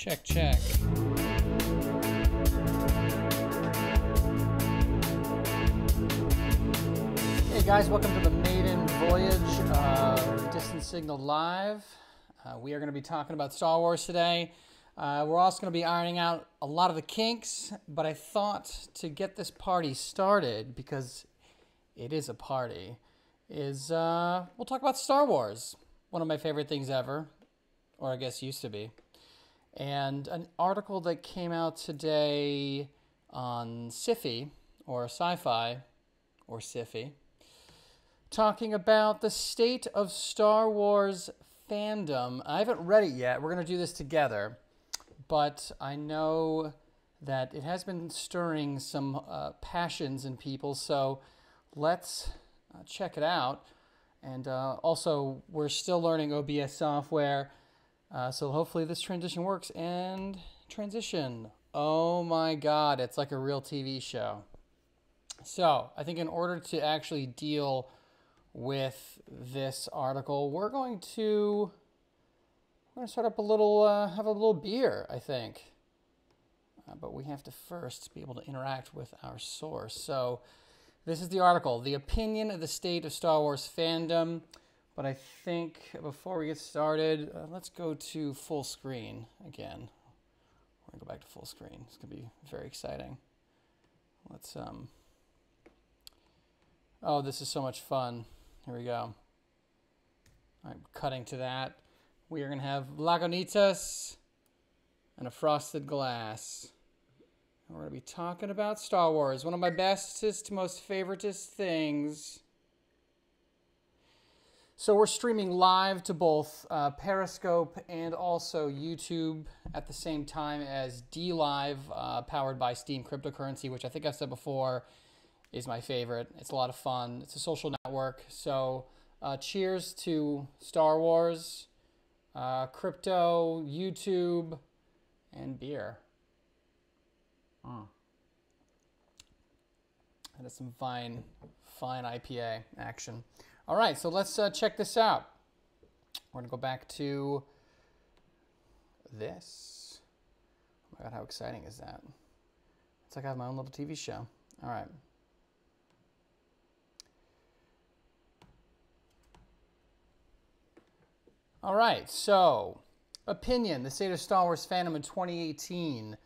Check, check. Hey guys, welcome to the Maiden Voyage Distant Signal Live. We are going to be talking about Star Wars today. We're also going to be ironing out a lot of the kinks, but I thought to get this party started, because it is a party, we'll talk about Star Wars. One of my favorite things ever, or I guess used to be. And an article that came out today on Sci-Fi, or Sci-Fi, or Sci-Fi, talking about the state of Star Wars fandom. I haven't read it yet. We're going to do this together. But I know that it has been stirring some passions in people. So let's check it out. And also, we're still learning OBS software. So hopefully this transition works. And transition. Oh my God, it's like a real TV show. So I think in order to actually deal with this article, we're going to start up a little, have a little beer, I think. But we have to first be able to interact with our source. So this is the article, The Opinion of the State of Star Wars Fandom. But I think before we get started, let's go to full screen again. We're going to go back to full screen. It's going to be very exciting. Let's, oh, this is so much fun. Here we go. I'm cutting to that. We are going to have Lagunitas and a frosted glass. And we're going to be talking about Star Wars, one of my bestest, most favoritist things. So we're streaming live to both Periscope and also YouTube at the same time as DLive, powered by Steam Cryptocurrency, which I think I've said before is my favorite. It's a lot of fun. It's a social network. So cheers to Star Wars, crypto, YouTube, and beer. That is some fine IPA action. All right, so let's check this out. We're going to go back to this. Oh my God, how exciting is that? It's like I have my own little TV show. All right. All right, so opinion, the state of Star Wars fandom in 2018.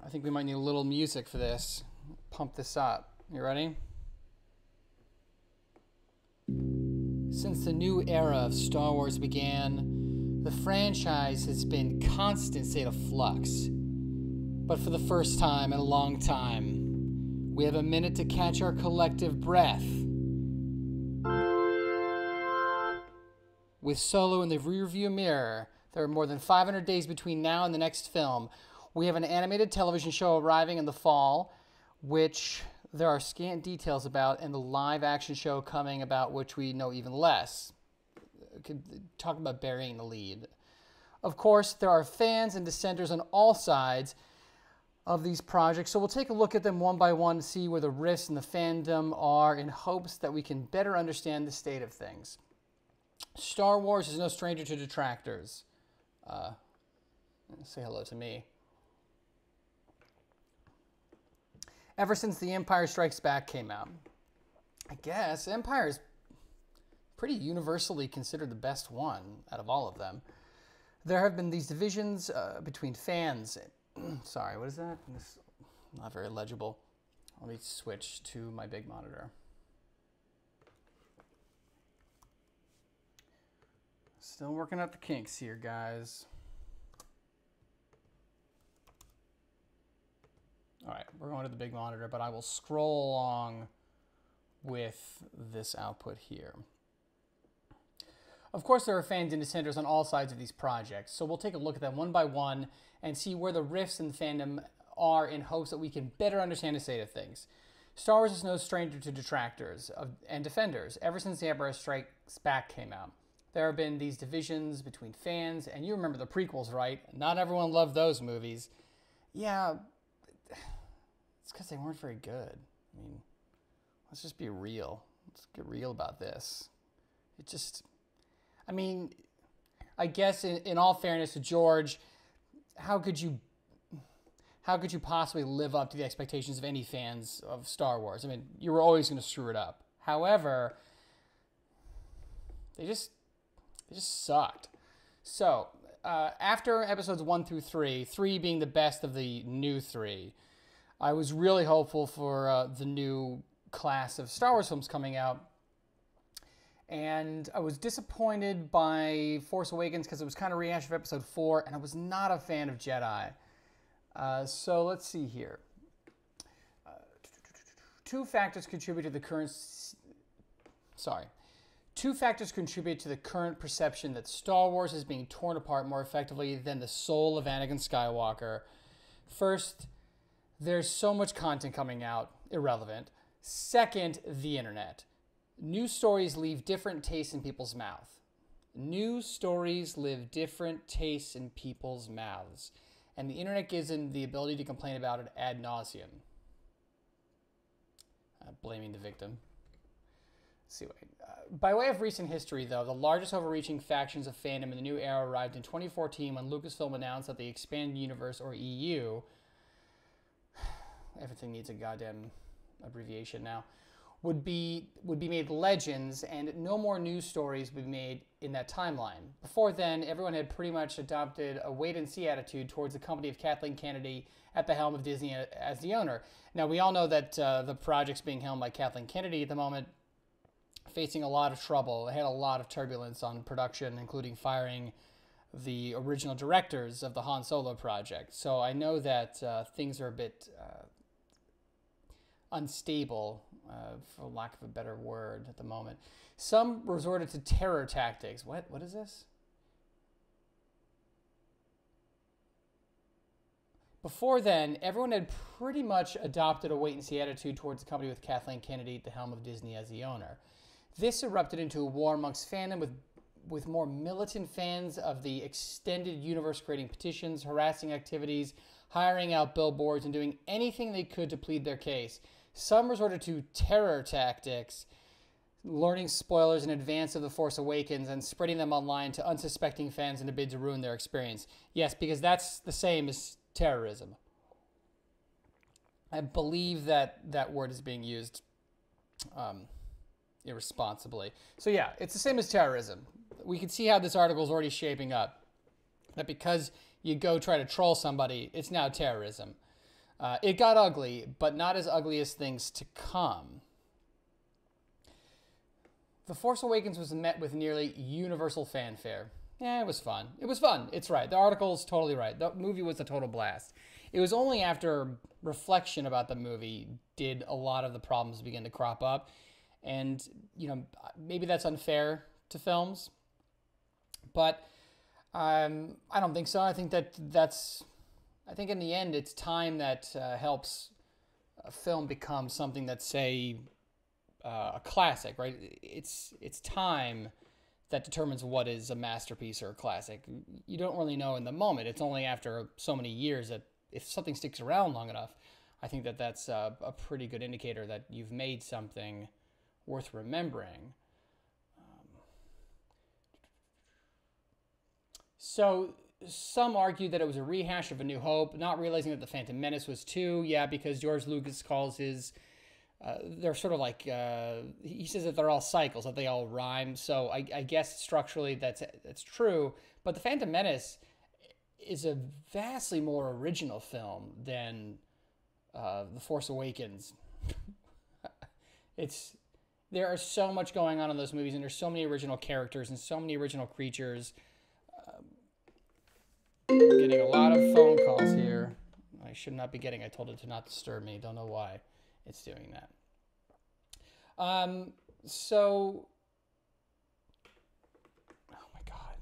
I think we might need a little music for this. Pump this up. You ready? Since the new era of Star Wars began, the franchise has been in constant state of flux. But for the first time in a long time, we have a minute to catch our collective breath. With Solo in the rearview mirror, there are more than 500 days between now and the next film. We have an animated television show arriving in the fall, which there are scant details about, and the live-action show coming about, which we know even less. Could talk about burying the lead. Of course, there are fans and dissenters on all sides of these projects, so we'll take a look at them one by one to see where the rifts in the fandom are in hopes that we can better understand the state of things. Star Wars is no stranger to detractors. Say hello to me. Ever since The Empire Strikes Back came out, I guess Empire is pretty universally considered the best one out of all of them. There have been these divisions between fans. Sorry, what is that? This is not very legible. Let me switch to my big monitor. Still working out the kinks here, guys. All right, we're going to the big monitor, but I will scroll along with this output here. Of course, there are fans and dissenters on all sides of these projects, so we'll take a look at them one by one and see where the rifts in the fandom are in hopes that we can better understand the state of things. Star Wars is no stranger to detractors and defenders ever since The Empire Strikes Back came out. There have been these divisions between fans, and you remember the prequels, right? Not everyone loved those movies. Yeah, it's because they weren't very good. I mean, let's just be real. Let's get real about this. It just, I mean, I guess in all fairness to George, how could you possibly live up to the expectations of any fans of Star Wars? I mean, you were always going to screw it up. However, they just sucked. So after episodes 1 through 3, 3 being the best of the new 3, I was really hopeful for the new class of Star Wars films coming out. And I was disappointed by Force Awakens because it was kind of a rehash of episode 4, and I was not a fan of Jedi. So let's see here. Two factors contribute to the current perception that Star Wars is being torn apart more effectively than the soul of Anakin Skywalker. First, there's so much content coming out, irrelevant. Second, the internet. News stories leave different tastes in people's mouth. News stories leave different tastes in people's mouths. And the internet gives them the ability to complain about it ad nauseum. Blaming the victim. By way of recent history, though, the largest overreaching factions of fandom in the new era arrived in 2014 when Lucasfilm announced that the Expanded Universe, or EU, everything needs a goddamn abbreviation now, would be made legends, and no more news stories would be made in that timeline. Before then, everyone had pretty much adopted a wait-and-see attitude towards the company of Kathleen Kennedy at the helm of Disney as the owner. Now, we all know that the project's being helmed by Kathleen Kennedy at the moment, facing a lot of trouble. They had a lot of turbulence on production, including firing the original directors of the Han Solo project. So I know that things are a bit unstable, for lack of a better word, at the moment. Some resorted to terror tactics. What is this? Before then, everyone had pretty much adopted a wait-and-see attitude towards the company with Kathleen Kennedy at the helm of Disney as the owner. This erupted into a war amongst fandom with more militant fans of the extended universe creating petitions, harassing activities, hiring out billboards, and doing anything they could to plead their case. Some resorted to terror tactics, learning spoilers in advance of The Force Awakens and spreading them online to unsuspecting fans in a bid to ruin their experience. Yes, because that's the same as terrorism. I believe that word is being used irresponsibly. So yeah, it's the same as terrorism. We can see how this article is already shaping up. That because you go try to troll somebody, it's now terrorism. It got ugly, but not as ugly as things to come. The Force Awakens was met with nearly universal fanfare. Yeah, it was fun. It was fun. It's right. The article's totally right. The movie was a total blast. It was only after reflection about the movie did a lot of the problems begin to crop up. And, you know, maybe that's unfair to films. But I don't think so. I think I think in the end, it's time that helps a film become something that's, say, a classic, right? It's time that determines what is a masterpiece or a classic. You don't really know in the moment. It's only after so many years that if something sticks around long enough, I think that that's a pretty good indicator that you've made something worth remembering. So some argue that it was a rehash of A New Hope, not realizing that The Phantom Menace was too. Yeah, because George Lucas calls his... they're sort of like... he says that they're all cycles, that they all rhyme. So I guess structurally that's true. But The Phantom Menace is a vastly more original film than The Force Awakens. There are so much going on in those movies, and there's so many original characters and so many original creatures. I'm getting a lot of phone calls here. I should not be getting. I told it to not disturb me. Don't know why it's doing that. So, oh my God.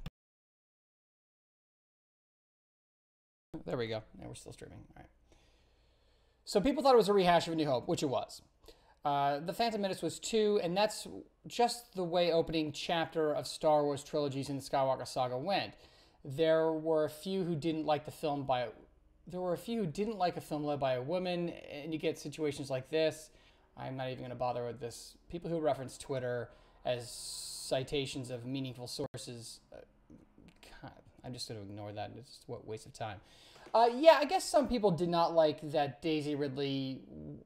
There we go. Now we're still streaming. All right. So people thought it was a rehash of A New Hope, which it was. The Phantom Menace was too, and that's just the way opening chapter of Star Wars trilogies in the Skywalker saga went. There were a few who didn't like a film led by a woman, and you get situations like this. I'm not even going to bother with this. People who reference Twitter as citations of meaningful sources I'm just going to ignore that. It's what waste of time. Yeah, I guess some people did not like that Daisy Ridley,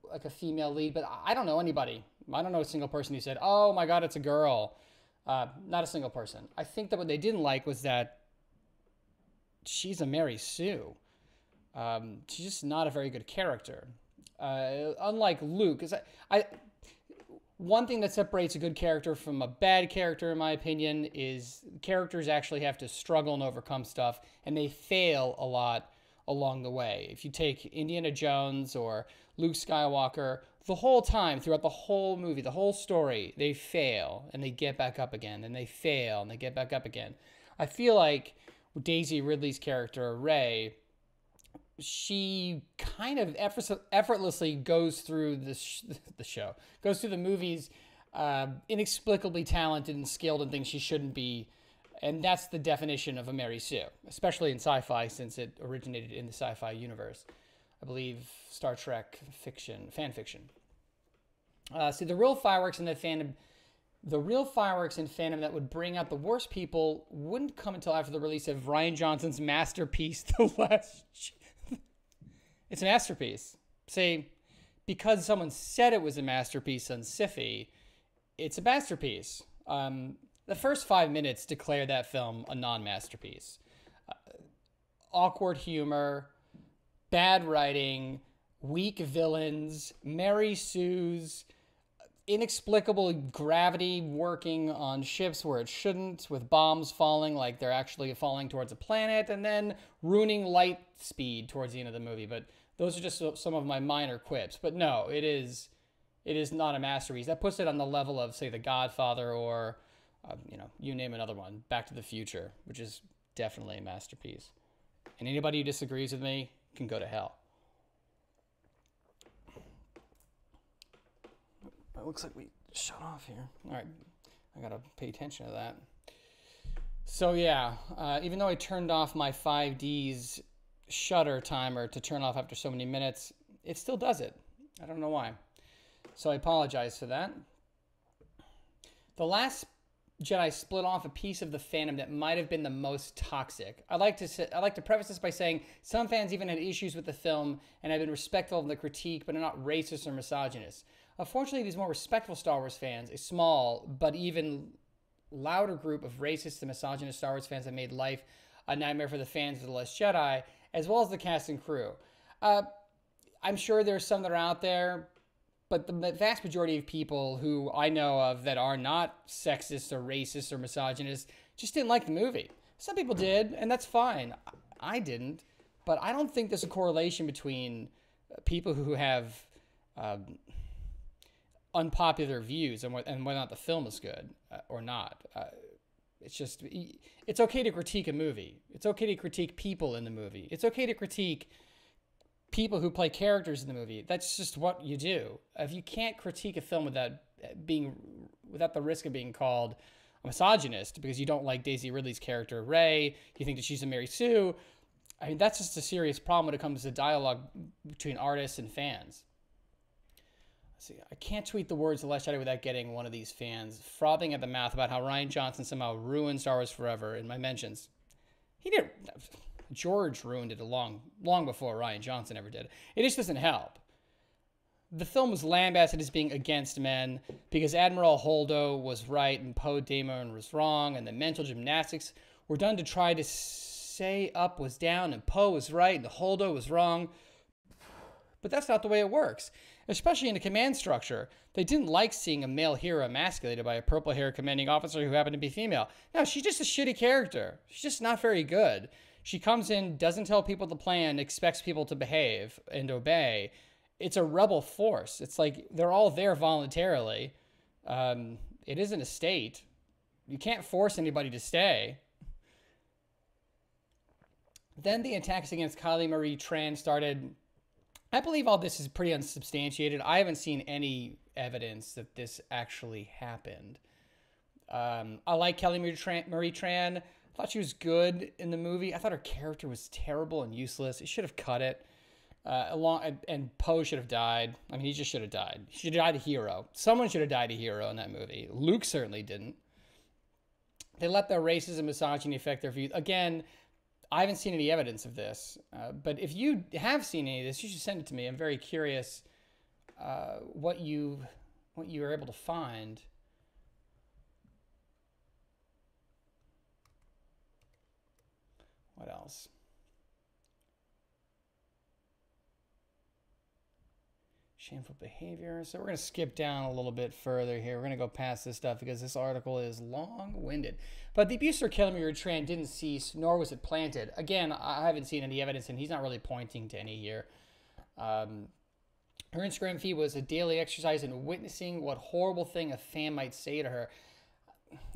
like a female lead, but I don't know anybody. I don't know a single person who said, oh my God, it's a girl. Not a single person. I think that what they didn't like was that she's a Mary Sue. She's just not a very good character. Unlike Luke, because one thing that separates a good character from a bad character, in my opinion, is characters actually have to struggle and overcome stuff, and they fail a lot along the way. If you take Indiana Jones or Luke Skywalker, the whole time, throughout the whole movie, the whole story, they fail, and they get back up again, and they fail, and they get back up again. I feel like Daisy Ridley's character, Rey, she kind of effortlessly goes through goes through the movies, inexplicably talented and skilled in things she shouldn't be. And that's the definition of a Mary Sue, especially in sci-fi, since it originated in the sci-fi universe. I believe Star Trek fan fiction. See, the real fireworks in fandom that would bring out the worst people wouldn't come until after the release of Rian Johnson's masterpiece, The Last... It's a masterpiece. See, because someone said it was a masterpiece on Sci-Fi, it's a masterpiece. The first 5 minutes declare that film a non-masterpiece. Awkward humor, bad writing, weak villains, Mary Sue's, inexplicable gravity working on ships where it shouldn't, with bombs falling like they're actually falling towards a planet, and then ruining light speed towards the end of the movie. But those are just some of my minor quips. But no, it is not a masterpiece. That puts it on the level of, say, The Godfather or, you name another one, Back to the Future, which is definitely a masterpiece. And anybody who disagrees with me can go to hell. It looks like we shut off here. All right, I gotta pay attention to that. So yeah, even though I turned off my 5D's shutter timer to turn off after so many minutes, it still does it. I don't know why. So I apologize for that. The Last Jedi split off a piece of the fandom that might have been the most toxic. I like to preface this by saying some fans even had issues with the film and have been respectful of the critique, but are not racist or misogynist. Unfortunately, these more respectful Star Wars fans, a small but even louder group of racist and misogynist Star Wars fans, have made life a nightmare for the fans of The Last Jedi, as well as the cast and crew. I'm sure there's some that are out there, but the vast majority of people who I know of that are not sexist or racist or misogynist just didn't like the movie. Some people did, and that's fine. I didn't, but I don't think there's a correlation between people who have unpopular views and whether or not the film is good or not. It's okay to critique a movie. It's okay to critique people in the movie. It's okay to critique people who play characters in the movie. That's just what you do. If you can't critique a film without the risk of being called a misogynist because you don't like Daisy Ridley's character Rey, you think that she's a Mary Sue, I mean, that's just a serious problem when it comes to dialogue between artists and fans. See, I can't tweet the words The Last Jedi without getting one of these fans frothing at the mouth about how Rian Johnson somehow ruined Star Wars forever in my mentions. He didn't. George ruined it long before Rian Johnson ever did. It just doesn't help. The film was lambasted as being against men because Admiral Holdo was right and Poe Dameron was wrong, and the mental gymnastics were done to try to say up was down and Poe was right and Holdo was wrong. But that's not the way it works, especially in a command structure. They didn't like seeing a male hero emasculated by a purple-haired commanding officer who happened to be female. No, she's just a shitty character. She's just not very good. She comes in, doesn't tell people the plan, expects people to behave and obey. It's a rebel force. It's like they're all there voluntarily. It isn't a state. You can't force anybody to stay. Then the attacks against Kylie Marie Tran started. I believe all this is pretty unsubstantiated. I haven't seen any evidence that this actually happened. I like Kelly Marie Tran. I thought she was good in the movie. I thought her character was terrible and useless. It should have cut it. And Poe should have died. I mean, he just should have died. He should have died a hero. Someone should have died a hero in that movie. Luke certainly didn't. They let their racism and misogyny affect their views. Again, I haven't seen any evidence of this, but if you have seen any of this, you should send it to me. I'm very curious what you were able to find. What else? Shameful behavior. So we're going to skip down a little bit further here. We're going to go past this stuff because this article is long-winded. But the abuse or killing of Tran didn't cease, nor was it planted. Again, I haven't seen any evidence, and he's not really pointing to any here. Her Instagram feed was a daily exercise in witnessing what horrible thing a fan might say to her.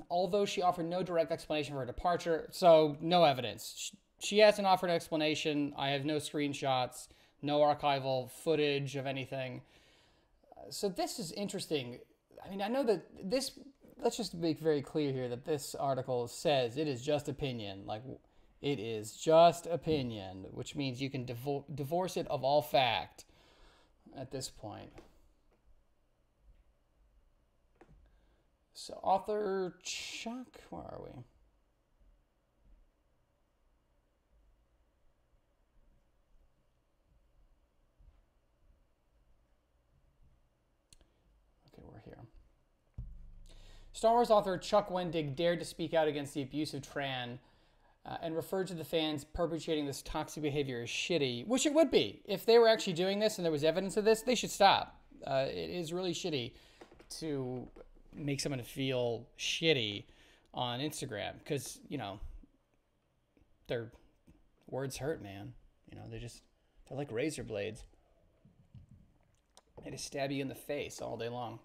Although she offered no direct explanation for her departure, so no evidence. She hasn't offered an explanation. I have no screenshots, no archival footage of anything. So this is interesting. I mean, I know that this, let's just make very clear here that this article says it is just opinion. Like, it is just opinion, which means you can divorce it of all fact at this point. So author Chuck, where are we? Okay, we're here. Star Wars author Chuck Wendig dared to speak out against the abuse of Tran and referred to the fans perpetrating this toxic behavior as shitty, which it would be. If they were actually doing this and there was evidence of this, they should stop. It is really shitty to make someone feel shitty on Instagram because, you know, their words hurt, man. You know, they're like razor blades. They just stab you in the face all day long.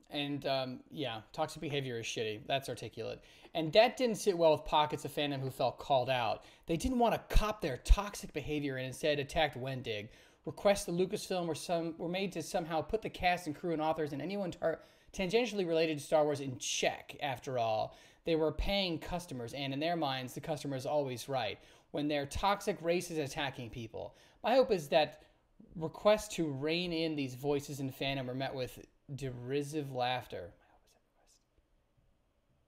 And, yeah, toxic behavior is shitty. That's articulate. And that didn't sit well with pockets of fandom who felt called out. They didn't want to cop their toxic behavior and instead attacked Wendig. Requests to Lucasfilm were made to somehow put the cast and crew and authors and anyone tangentially related to Star Wars in check, after all. They were paying customers, and in their minds, the customer is always right. When their toxic race is attacking people. My hope is that requests to rein in these voices in fandom are met with derisive laughter.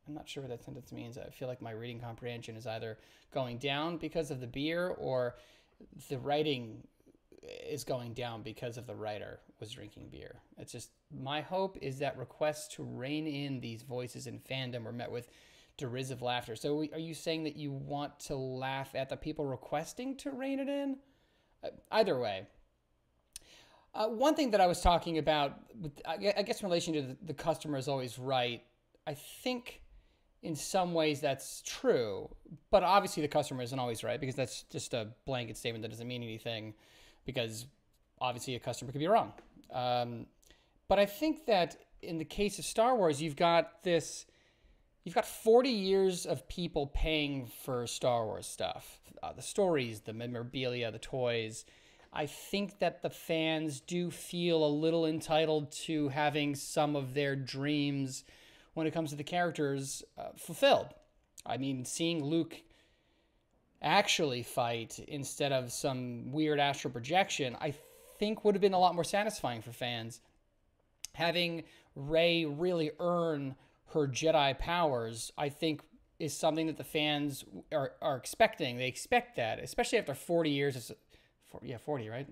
I'm not sure what that sentence means. I feel like my reading comprehension is either going down because of the beer or the writing is going down because of the writer was drinking beer. It's just, my hope is that requests to rein in these voices in fandom are met with derisive laughter. So are you saying that you want to laugh at the people requesting to rein it in? Either way. One thing that I was talking about, I guess in relation to the customer is always right, I think in some ways that's true, but obviously the customer isn't always right because that's just a blanket statement that doesn't mean anything because obviously a customer could be wrong. But I think that in the case of Star Wars, you've got 40 years of people paying for Star Wars stuff. The stories, the memorabilia, the toys. I think that the fans do feel a little entitled to having some of their dreams when it comes to the characters fulfilled. I mean, seeing Luke actually fight instead of some weird astral projection, I think would have been a lot more satisfying for fans. Having Rey really earn her Jedi powers, I think, is something that the fans are expecting. They expect that, especially after 40 years of... 40, right?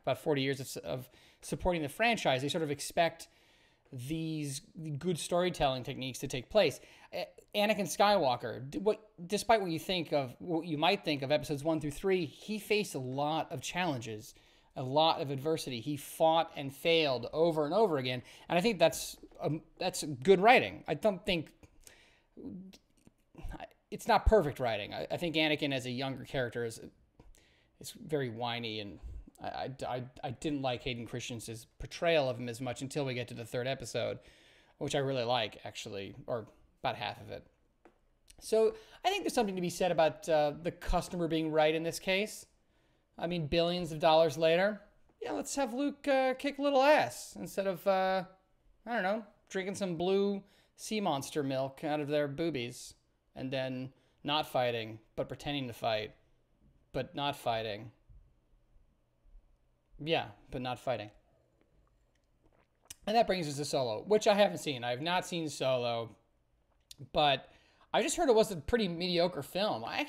About 40 years of supporting the franchise. They sort of expect these good storytelling techniques to take place. Anakin Skywalker, despite what you might think of episodes 1 through 3, he faced a lot of challenges, a lot of adversity. He fought and failed over and over again, and I think that's good writing. I don't think it's not perfect writing. I think Anakin as a younger character is very whiny, and I didn't like Hayden Christensen's portrayal of him as much until we get to the 3rd episode, which I really like, actually, or about half of it. So I think there's something to be said about the customer being right in this case. I mean, billions of dollars later, yeah, let's have Luke kick a little ass instead of, I don't know, drinking some blue sea monster milk out of their boobies and then not fighting, but pretending to fight. But not fighting. Yeah, but not fighting. And that brings us to Solo, which I haven't seen. I have not seen Solo, but I just heard it was a pretty mediocre film. I've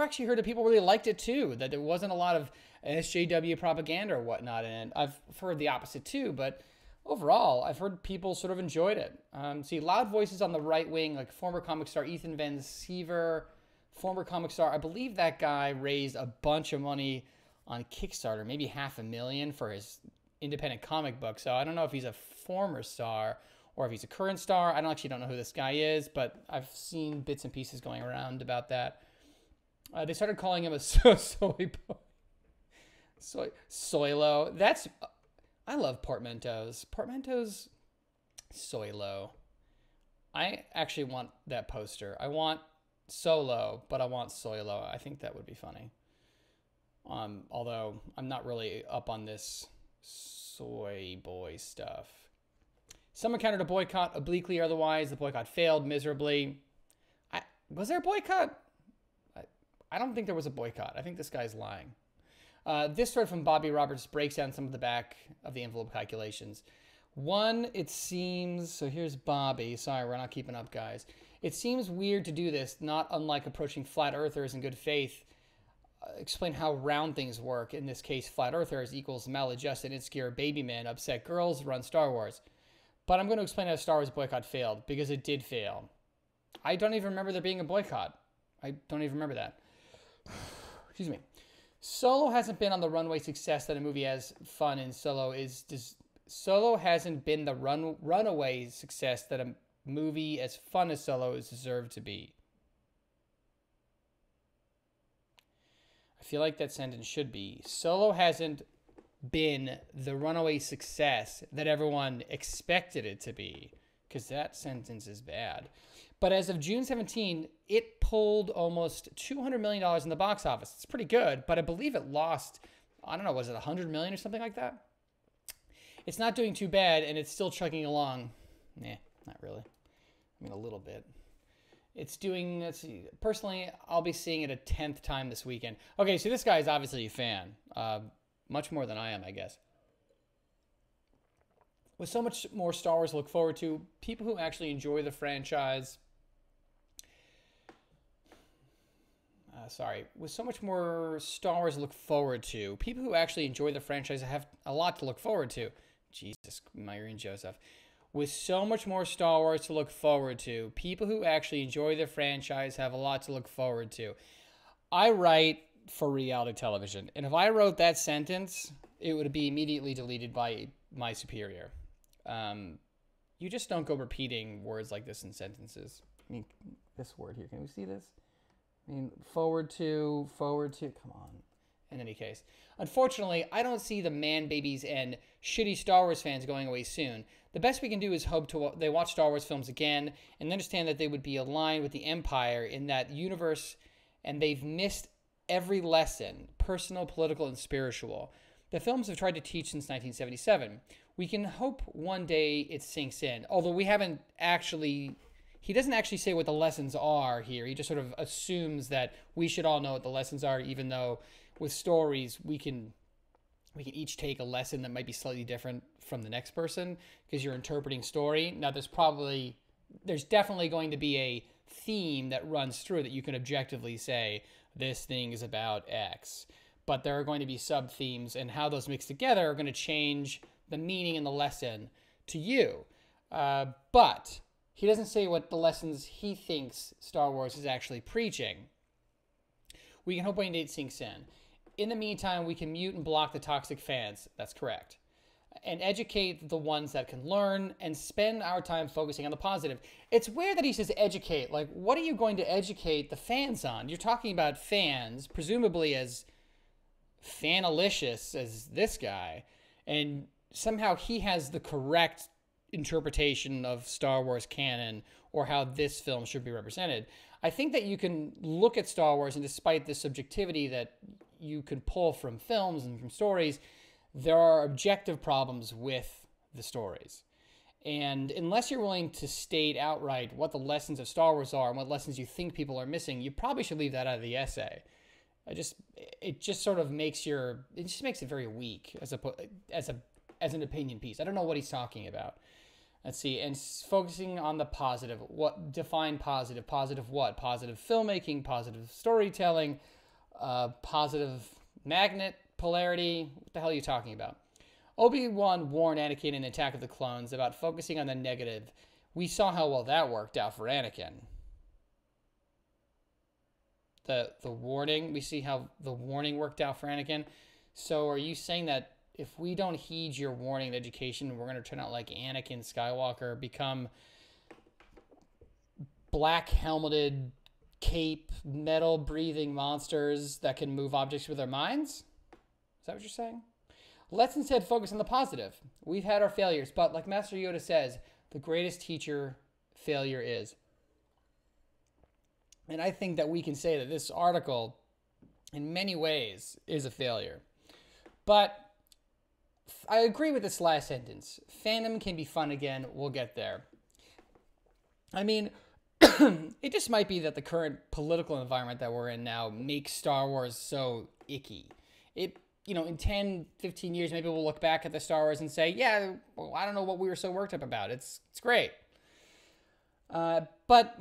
actually heard that people really liked it too, that there wasn't a lot of SJW propaganda or whatnot in it. I've heard the opposite too, but overall, I've heard people sort of enjoyed it. See, loud voices on the right wing, like former comic star Ethan Van Siever, former comic star, I believe that guy raised a bunch of money on Kickstarter, maybe $500,000 for his independent comic book. So I don't know if he's a former star or if he's a current star. I actually don't know who this guy is, but I've seen bits and pieces going around about that. They started calling him a soy boy. Soylo. That's... I love portmanteaus. Portmanteaus, Soylo. I actually want that poster. I want Solo, but I want Soylo. I think that would be funny. Although I'm not really up on this soy boy stuff. Some encountered a boycott obliquely or otherwise. The boycott failed miserably. Was there a boycott? I don't think there was a boycott. I think this guy's lying. This thread from Bobby Roberts breaks down some of the back of the envelope calculations. One, it seems, so here's Bobby. Sorry, we're not keeping up, guys. It seems weird to do this, not unlike approaching flat earthers in good faith. Explain how round things work. In this case, flat earthers equals maladjusted, insecure baby men, upset girls, run Star Wars. But I'm going to explain how Star Wars boycott failed, because it did fail. I don't even remember there being a boycott. I don't even remember that. Excuse me. Solo hasn't been on the runway success that a movie as fun in Solo is. Solo hasn't been the runaway success that a movie as fun as Solo is deserved to be. I feel like that sentence should be. Solo hasn't been the runaway success that everyone expected it to be, because that sentence is bad. But as of June 17, it pulled almost $200 million in the box office. It's pretty good, but I believe it lost, I don't know, was it $100 million or something like that? It's not doing too bad, and it's still chugging along. Nah, not really. I mean, a little bit. It's doing, let's see, personally, I'll be seeing it a 10th time this weekend. Okay, so this guy is obviously a fan. Much more than I am, I guess. With so much more Star Wars to look forward to, people who actually enjoy the franchise... with so much more Star Wars to look forward to, people who actually enjoy the franchise have a lot to look forward to. Jesus, Myron Joseph. With so much more Star Wars to look forward to, people who actually enjoy the franchise have a lot to look forward to. I write for reality television, and if I wrote that sentence, it would be immediately deleted by my superior. You just don't go repeating words like this in sentences. I mean, this word here, can we see this? I mean, forward to, come on. In any case, unfortunately, I don't see the man babies and shitty Star Wars fans going away soon. The best we can do is hope they watch Star Wars films again and understand that they would be aligned with the Empire in that universe, and they've missed every lesson, personal, political, and spiritual. The films have tried to teach since 1977. We can hope one day it sinks in, although we haven't actually... He doesn't actually say what the lessons are here. He just sort of assumes that we should all know what the lessons are, even though with stories we can each take a lesson that might be slightly different from the next person because you're interpreting story. Now there's definitely going to be a theme that runs through that you can objectively say this thing is about X. But there are going to be sub-themes, and how those mix together are going to change the meaning and the lesson to you. But he doesn't say what the lessons he thinks Star Wars is actually preaching. We can hope one day it sinks in. In the meantime, we can mute and block the toxic fans. That's correct. And educate the ones that can learn and spend our time focusing on the positive. It's weird that he says educate. Like, what are you going to educate the fans on? You're talking about fans, presumably as fanalicious as this guy. And somehow he has the correct interpretation of Star Wars canon or how this film should be represented. I think that you can look at Star Wars, and despite the subjectivity that you can pull from films and from stories, there are objective problems with the stories. And unless you're willing to state outright what the lessons of Star Wars are and what lessons you think people are missing, you probably should leave that out of the essay. It just sort of makes it very weak as an opinion piece. I don't know what he's talking about. Let's see, and focusing on the positive. What define positive? Positive what? Positive filmmaking, positive storytelling, positive magnet polarity. What the hell are you talking about? Obi-Wan warned Anakin in Attack of the Clones about focusing on the negative. We saw how well that worked out for Anakin. The warning, we see how the warning worked out for Anakin. So are you saying that if we don't heed your warning in education, we're going to turn out like Anakin Skywalker, become black helmeted, cape, metal breathing monsters that can move objects with their minds? Is that what you're saying? Let's instead focus on the positive. We've had our failures, but like Master Yoda says, the greatest teacher failure is. And I think that we can say that this article, in many ways, is a failure. But I agree with this last sentence. Fandom can be fun again. We'll get there. I mean, it just might be that the current political environment that we're in now makes Star Wars so icky. In 10, 15 years, maybe we'll look back at the Star Wars and say, yeah, well, I don't know what we were so worked up about. It's great. But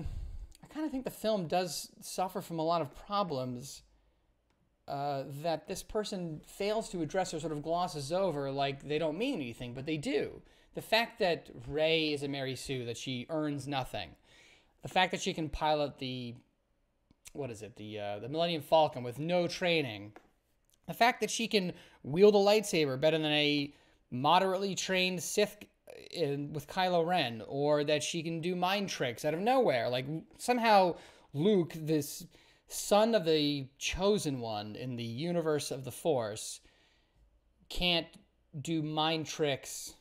I kind of think the film does suffer from a lot of problems that this person fails to address or sort of glosses over like they don't mean anything, but they do. The fact that Rey is a Mary Sue, that she earns nothing. The fact that she can pilot the Millennium Falcon with no training. The fact that she can wield a lightsaber better than a moderately trained Sith with Kylo Ren, or that she can do mind tricks out of nowhere. Like somehow Luke, this son of the chosen one in the universe of the Force, can't do mind tricks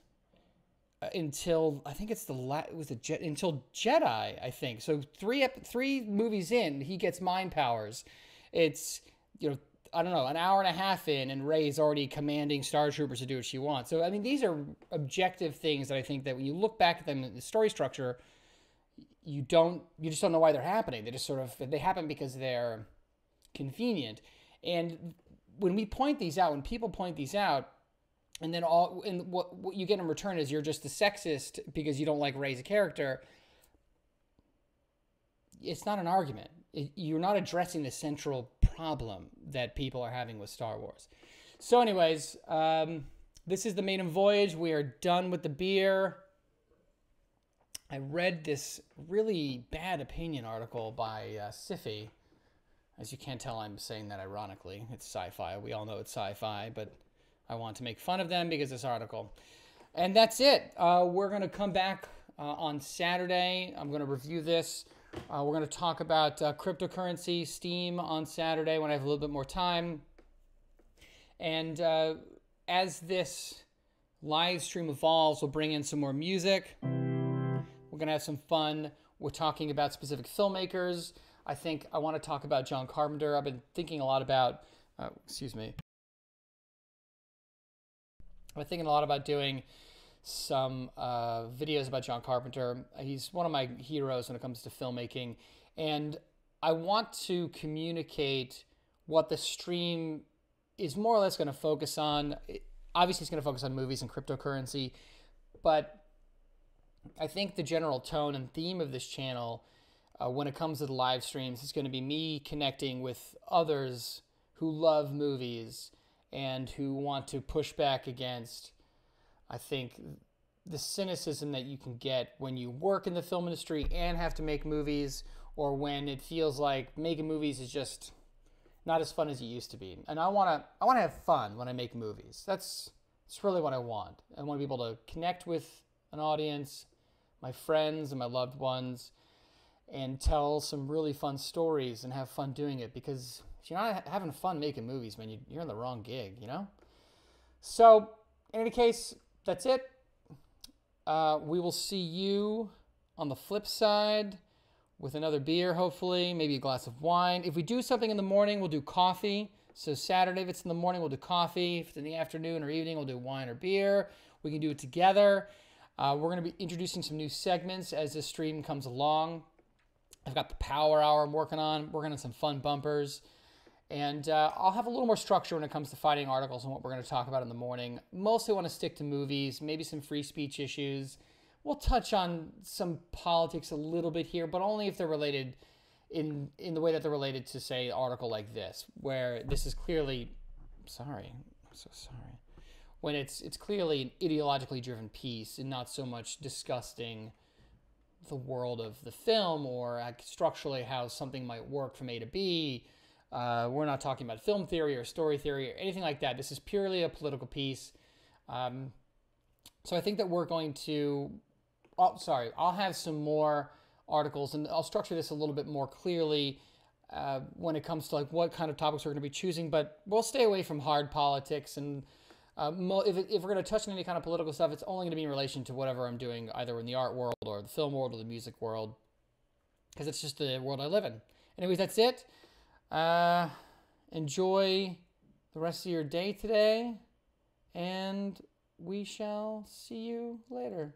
until I think it's until Jedi, I think. So three movies in, he gets mind powers. It's I don't know, an hour and a half in, and Rey's already commanding Star Troopers to do what she wants. So, I mean, these are objective things that I think that when you look back at them in the story structure, you just don't know why they're happening. They happen because they're convenient. And when we point these out, when people point these out, and then what you get in return is you're just a sexist because you don't like Rey as a character, it's not an argument. You're not addressing the central problem that people are having with Star Wars. So anyways, this is the Maiden Voyage. We are done with the beer. I read this really bad opinion article by Siffy. As you can't tell, I'm saying that ironically. It's sci-fi. We all know it's sci-fi, but I want to make fun of them because of this article. And that's it. We're going to come back on Saturday. I'm going to review this. We're going to talk about cryptocurrency, Steam on Saturday when I have a little bit more time. And as this live stream evolves, we'll bring in some more music. We're going to have some fun. We're talking about specific filmmakers. I think I want to talk about John Carpenter. I've been thinking a lot about, I've been thinking a lot about doing some videos about John Carpenter. He's one of my heroes when it comes to filmmaking, and I want to communicate what the stream is more or less going to focus on. Obviously, it's going to focus on movies and cryptocurrency, but I think the general tone and theme of this channel when it comes to the live streams is going to be me connecting with others who love movies and who want to push back against, I think, the cynicism that you can get when you work in the film industry and have to make movies, or when it feels like making movies is just not as fun as it used to be. And I want to have fun when I make movies. That's really what I want. I want to be able to connect with an audience, my friends and my loved ones, and tell some really fun stories and have fun doing it, because if you're not having fun making movies, man, you're in the wrong gig, So, in any case, that's it. We will see you on the flip side with another beer, hopefully, maybe a glass of wine. If we do something in the morning, we'll do coffee. So Saturday, if it's in the morning, we'll do coffee. If it's in the afternoon or evening, we'll do wine or beer. We can do it together. We're going to be introducing some new segments as this stream comes along. I've got the Power Hour I'm working on some fun bumpers. And I'll have a little more structure when it comes to fighting articles and what we're going to talk about in the morning. Mostly want to stick to movies, maybe some free speech issues. we'll touch on some politics a little bit here, but only if they're related in the way that they're related to, say, an article like this, where this is clearly, sorry, I'm so sorry, when it's clearly an ideologically driven piece and not so much discussing the world of the film or structurally how something might work from A to B. We're not talking about film theory or story theory or anything like that. This is purely a political piece. So I think that we're going to, I'll have some more articles and I'll structure this a little bit more clearly when it comes to like what kind of topics we're going to be choosing, but we'll stay away from hard politics. And if we're going to touch on any kind of political stuff, it's only going to be in relation to whatever I'm doing, either in the art world or the film world or the music world, because it's just the world I live in. Anyways, that's it. Enjoy the rest of your day today, and we shall see you later.